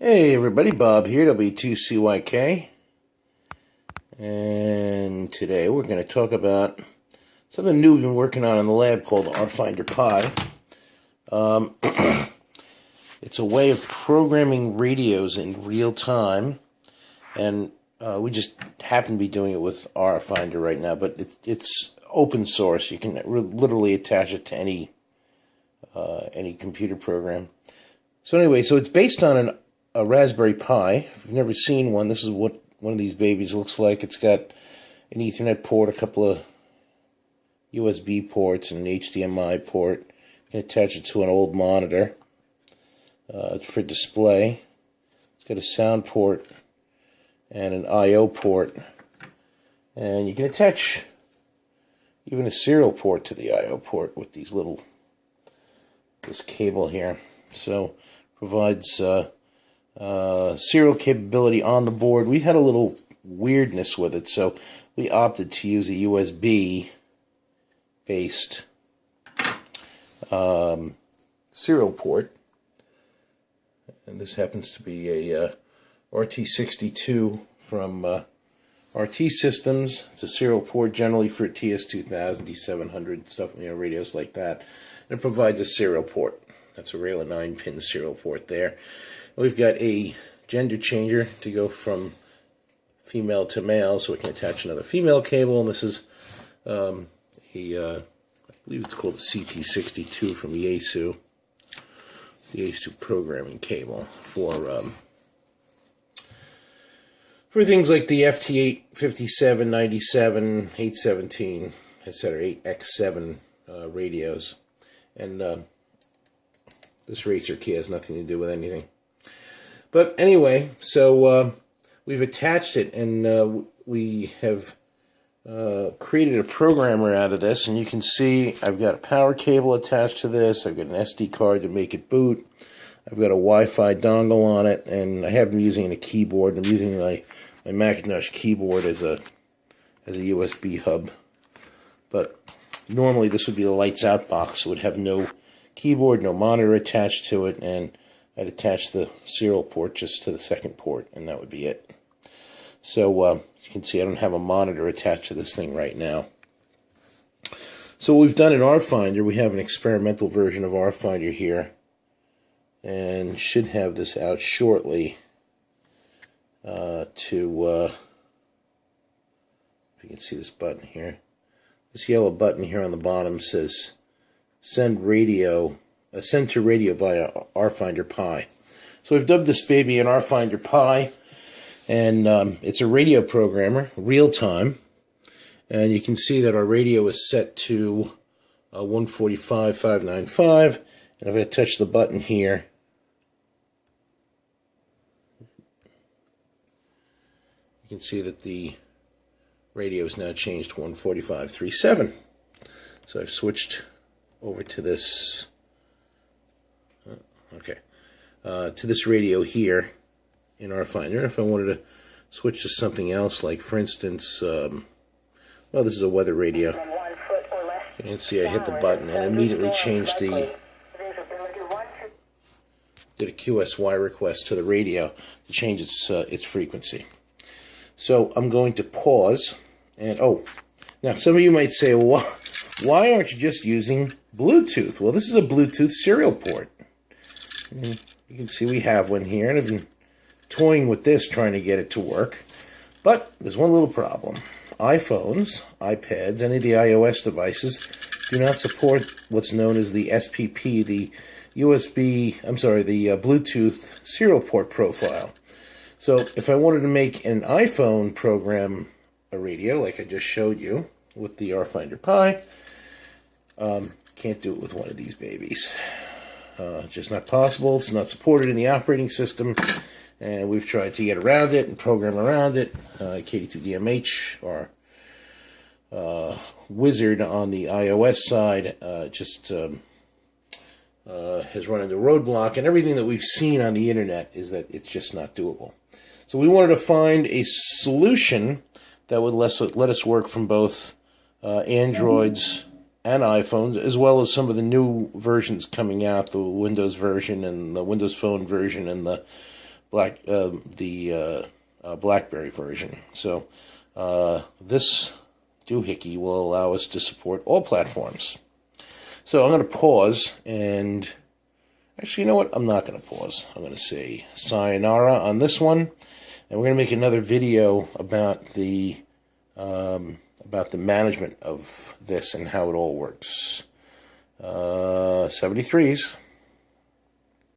Hey everybody, Bob here, W2CYK, and today we're going to talk about something new we've been working on in the lab called RFinderPi. It's a way of programming radios in real time, and we just happen to be doing it with RFinder right now, but it's open source. You can literally attach it to any computer program. So anyway, so it's based on a Raspberry Pi. If you've never seen one, this is what one of these babies looks like. It's got an Ethernet port, a couple of USB ports, and an HDMI port. You can attach it to an old monitor for display. It's got a sound port and an I/O port, and you can attach even a serial port to the I/O port with this cable here. So provides serial capability on the board. We had a little weirdness with it, so we opted to use a USB-based serial port. And this happens to be a RT62 from RT Systems. It's a serial port generally for TS2000, D700, stuff, radios like that. And it provides a serial port. That's a regular 9-pin serial port there. We've got a gender changer to go from female to male, so we can attach another female cable. And this is I believe it's called a CT62 from Yaesu. The Yaesu programming cable for things like the FT857, 97, 817, etc., 8X7 radios. And this racer key has nothing to do with anything. But anyway, so we've attached it, and we have created a programmer out of this. And you can see I've got a power cable attached to this. I've got an SD card to make it boot. I've got a Wi-Fi dongle on it, and I have been using a keyboard. I'm using my Macintosh keyboard as a USB hub. But normally this would be a lights out box. It would have no keyboard, no monitor attached to it, and I'd attach the serial port just to the second port, and that would be it. So you can see I don't have a monitor attached to this thing right now. So what we've done in RFinder, we have an experimental version of RFinder here, and should have this out shortly if you can see this button here. This yellow button here on the bottom says send to radio via RFinderPi. So we've dubbed this baby an RFinderPi, and it's a radio programmer, real time. And you can see that our radio is set to 145.595. And if I touch the button here, you can see that the radio is now changed to 145.37. So I've switched over to this, to this radio here in RFinder. If I wanted to switch to something else, like for instance, well, this is a weather radio. You can see I hit the button and immediately changed did a QSY request to the radio to change its frequency. So I'm going to pause, and now some of you might say, well, why aren't you just using Bluetooth? Well, this is a Bluetooth serial port. And you can see we have one here, and I've been toying with this, trying to get it to work. But there's one little problem. iPhones, iPads, any of the iOS devices do not support what's known as the SPP, the Bluetooth serial port profile. So if I wanted to make an iPhone program a radio, like I just showed you with the RFinderPi, can't do it with one of these babies. Just not possible. It's not supported in the operating system, and we've tried to get around it and program around it. KD2DMH, or Wizard on the iOS side, has run into roadblock, and everything that we've seen on the internet is that it's just not doable. So we wanted to find a solution that would let us work from both Androids and iPhones, as well as some of the new versions coming out, the Windows version and the Windows Phone version and the BlackBerry version. So this doohickey will allow us to support all platforms. So I'm going to pause, and actually, you know what? I'm not going to pause. I'm going to say sayonara on this one, and we're going to make another video about the management of this and how it all works. 73s.